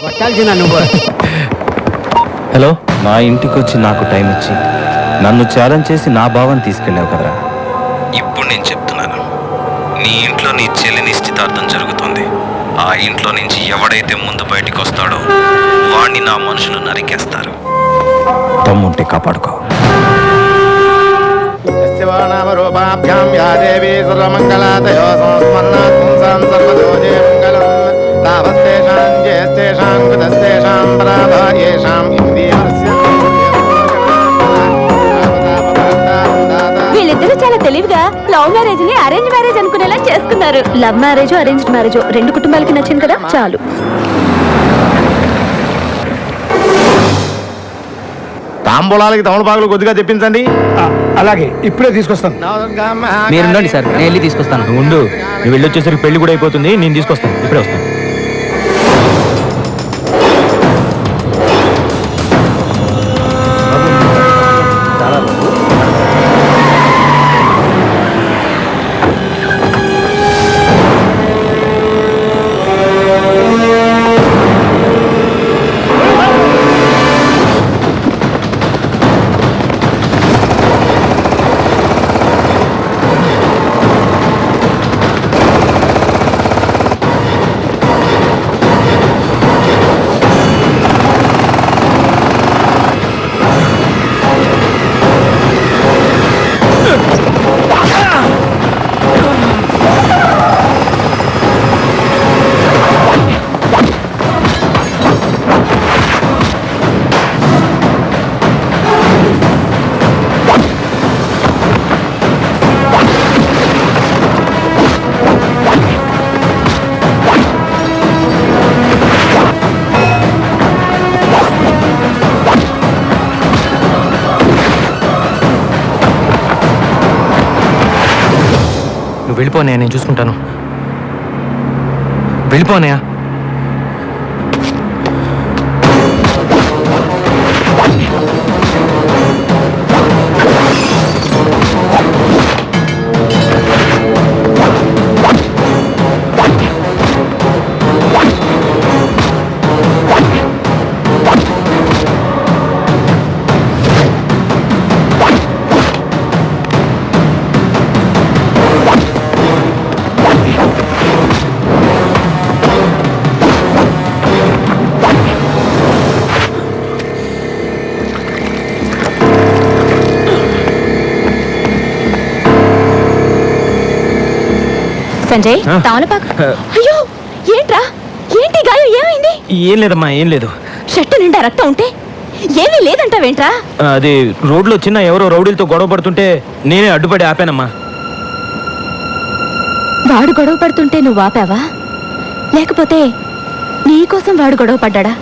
కొట్టాల్సిన నువ్వు. హలో, నా ఇంటికి వచ్చి నాకు టైం ఇచ్చి నన్ను ఛాలెంజ్ చేసి నా భావం తీసుకెళ్ళావు కదరా. ఇప్పుడు నేను చెప్తున్నాను, నీ ఇంట్లో నీ చెల్లి నిశ్చితార్థం జరుగుతుంది. ఆ ఇంట్లో నుంచి ఎవడైతే ముందు బయటికి వస్తాడో వాణ్ణి నా మనుషులు నరికేస్తారు. తమ్ముంటే కాపాడుకో. శివానామరూపాభ్యాం యా దేవీ సర్వమంగళాతయో సంస్మరణాత్ పుంసాం సర్వదోజే మంగళం లాభస్తేషాం జయస్తేషాం కృతస్తేషాం పరాభాయేషాం ఇంద్రియవర్స్య. వీళ్ళిద్దరూ చాలా తెలివిగా లవ్ మ్యారేజ్ ని అరేంజ్ మ్యారేజ్ అనుకునేలా చేసుకున్నారు. లవ్ మ్యారేజ్ అరేంజ్డ్ మ్యారేజ్ రెండు కుటుంబాలకి నచ్చింది కదా, చాలు. తాంబూలాలకి తమలపాకులు కొద్దిగా తెప్పించండి. అలాగే, ఇప్పుడే తీసుకొస్తాను. మీరుండండి సార్, నేను వెళ్ళి తీసుకొస్తాను. ఉండు, నువ్వు వెళ్ళొచ్చేసరికి పెళ్లి కూడా అయిపోతుంది. నేను తీసుకొస్తాను, ఇప్పుడే వస్తాను. వెళ్ళిపోనాయా, నేను చూసుకుంటాను. వెళ్ళిపోనాయా. సంజయ్, తామలపాకు. అయ్యో, ఏంట్రా, ఏంటి గాయం, ఏమైంది? ఏం లేదమ్మా, ఏం లేదు. షర్టు నిండా రక్తం ఉంటే ఏమీ లేదంటావేంట్రా? అది రోడ్లో చిన్న ఎవరో రౌడీలతో గొడవ పడుతుంటే నేనే అడ్డుపడి ఆపానమ్మా. వాడు గొడవ పడుతుంటే నువ్వు ఆపావా, లేకపోతే నీకోసం వాడు గొడవ పడ్డా?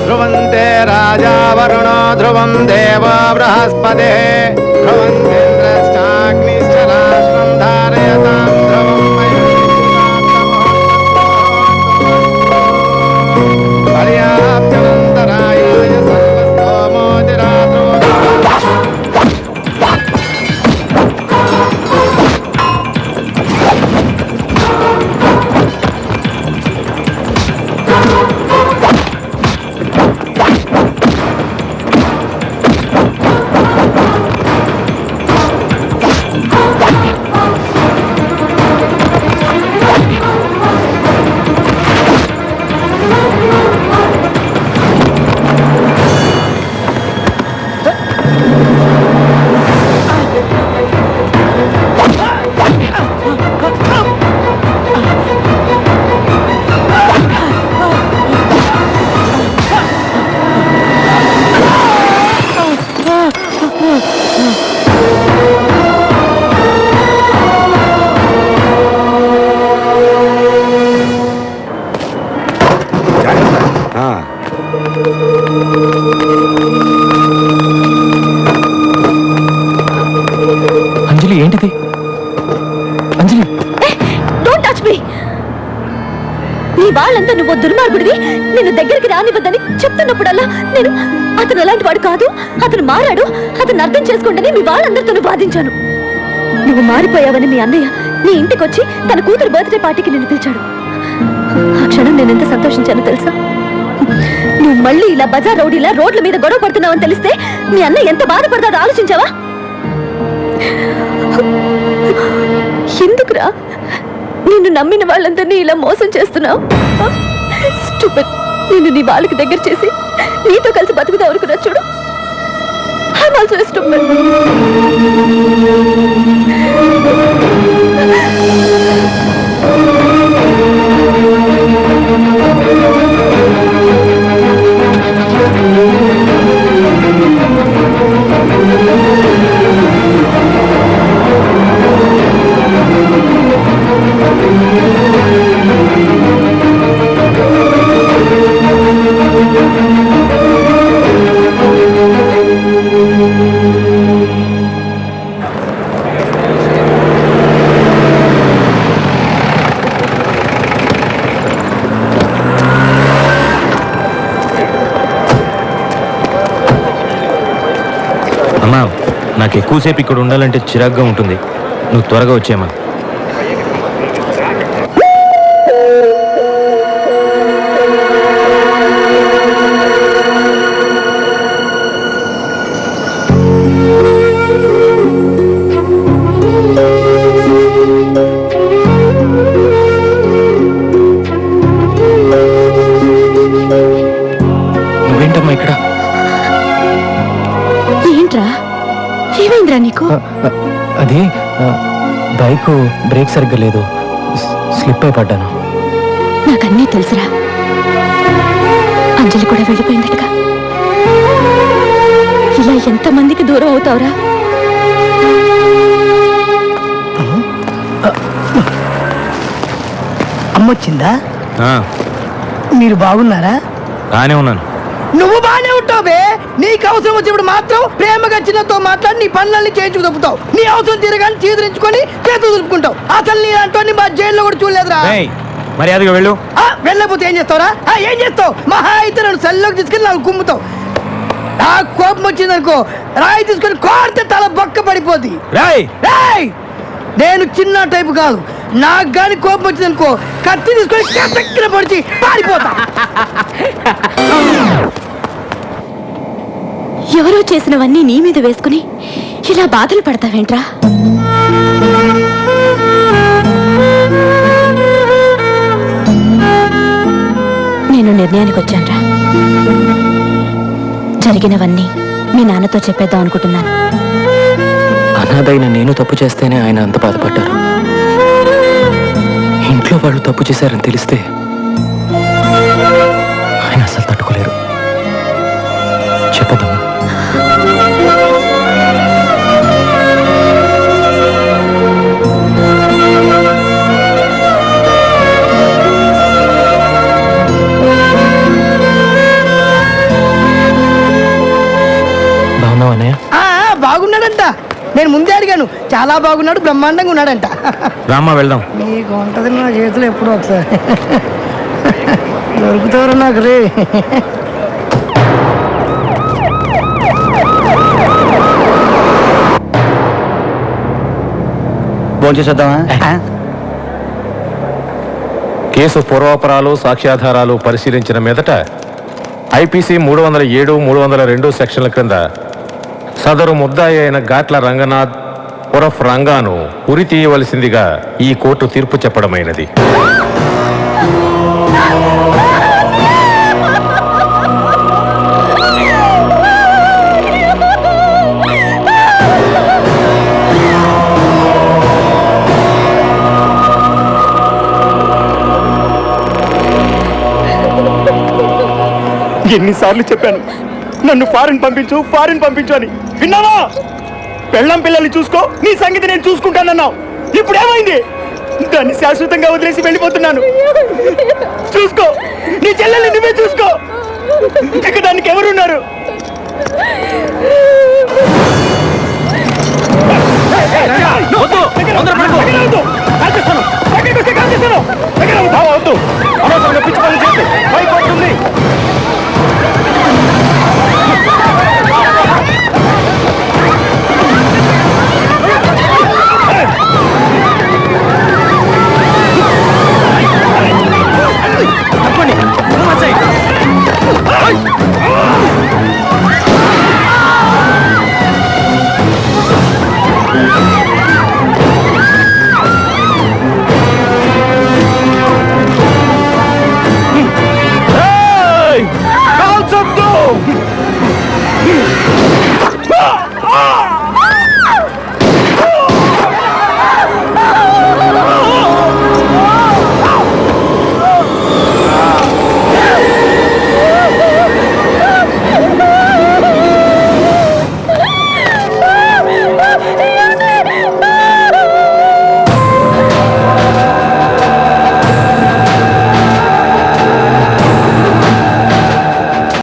ధ్రువంతే రాజా వరుణో ధ్రువం దేవో బృహస్పతే ధ్రువంతేంద్రశ్చాగ్నిశ్చ రాష్ట్రం ధారయతాం ధ్రువం పర్యాప్త్యనంతరాయాయ సర్వస్తోమోతిరాత్రో. వాళ్ళంతా నువ్వు దుర్మార్గుడివి నిన్ను దగ్గరికి రానివ్వద్దని చెప్తున్నప్పుడల్లా నేను అతను అలాంటి వాడు కాదు, అతను మారాడు, అతను అర్థం చేసుకుంటేనే మీ వాళ్ళందరితో వాదించాను. నువ్వు మారిపోయావని మీ అన్నయ్య నీ ఇంటికి వచ్చి తన కూతురు బర్త్డే పార్టీకి నిన్ను పిలిచాడు. ఆ క్షణం నేను ఎంత సంతోషించానో తెలుసా? నువ్వు మళ్ళీ ఇలా బజార్ రౌడీలా రోడ్ల మీద గొడవ పడుతున్నావని తెలిస్తే మీ అన్నయ్య ఎంత బాధపడతాడో ఆలోచించావా? ఎందుకురా నిన్ను నమ్మిన వాళ్ళందరినీ ఇలా మోసం చేస్తున్నావు? స్టూపిడ్. నిన్ను నీ వాళ్ళకి దగ్గర చేసి నీతో కలిసి బతుకుతా అనుకున్నా చూడు. I'm also a stupid. అమ్మా, నాకు ఎక్కువసేపు ఇక్కడ ఉండాలంటే చిరాగ్గా ఉంటుంది. నువ్వు త్వరగా వచ్చేయమ్మా. నువ్వేంటమ్మా ఇక్కడ? ఏంట్రా, ఏమైందిరా నీకు? అది బైక్ బ్రేక్ సరిగ్గా లేదు, స్లిప్ అయి పడ్డాను. నాకన్నీ తెలుసురా. అంజలి కూడా వెళ్ళిపోయిందటగా. ఇలా ఎంతమందికి దూరం అవుతావురా? అమ్మొచ్చిందా? మీరు బాగున్నారా? బానే ఉన్నాను. నువ్వు బానే ఉంటావే. నీకు అవసరం వచ్చినప్పుడు మాత్రం ప్రేమగా చిన్నతో మాట్లాడి నీ పనులన్నీ చేయించుకు తప్పుతావు. నీ అవసరం తీరగానే చీదరించుకొని చేతులు దులుపుకుంటావు. అసలు నీ అంటోని మా జైల్లో కూడా చూడలేదురా. మర్యాదగా వెళ్ళు. వెళ్ళకపోతే ఏం చేస్తావురా? ఏం చేస్తావు? మహా అయితే నన్ను సెల్లోకి తీసుకెళ్ళి నాకు కుమ్ముతావు. నాకు కోపం వచ్చిందనుకో, రాయి తీసుకొని కోడితే తల బొక్క పడిపోద్ది. నేను చిన్న టైపు కాదు. నాకు గాని కోపం వచ్చిందనుకో, కత్తి తీసుకొని కసక్కిన పొడిచి పారిపోతా. ఎవరో చేసినవన్నీ నీ మీద వేసుకుని ఇలా బాధలు పడతావేంట్రా? నేను నిర్ణయానికి వచ్చానురా. జరిగినవన్నీ మీ నాన్నతో చెప్పేద్దాం అనుకుంటున్నాను. అనాథైన నేను తప్పు చేస్తేనే ఆయన అంత బాధపడ్డారు. ఇంట్లో వాళ్ళు తప్పు చేశారని తెలిస్తే ఆయన అసలు తట్టుకోలేరు. చెప్పదమ్మా. బాగున్నావా అన్నయ్య? బాగున్నాడంట. నేను ముందే అడిగాను. చాలా బాగున్నాడు, బ్రహ్మాండంగా ఉన్నాడంట. రామ్మా వెళ్దాం. నీకు ఉంటది నా చేతులు ఎప్పుడో ఒకసారి. దొరుకుతారు నాకు రే. భోంచేద్దామా? కేసు పూర్వాపరాలు సాక్ష్యాధారాలు పరిశీలించిన మీదట ఐపీసీ 307, 302 సెక్షన్ల క్రింద సదరు ముద్దాయి అయిన గాట్ల రంగనాథ్ ఉరఫ్ రంగాను ఉరి తీయవలసిందిగా ఈ కోర్టు తీర్పు చెప్పడమైనది. ఎన్నిసార్లు చెప్పాను నన్ను ఫారిన్ పంపించు అని? విన్నావా? పెళ్ళం పిల్లల్ని చూసుకో, నీ సంగతి నేను చూసుకుంటానన్నావు. ఇప్పుడు ఏమైంది? దాన్ని శాశ్వతంగా వదిలేసి వెళ్ళిపోతున్నాను. చూసుకో, నీ చెల్లెల్ని నువ్వే చూసుకో. ఇక దానికి ఎవరున్నారు?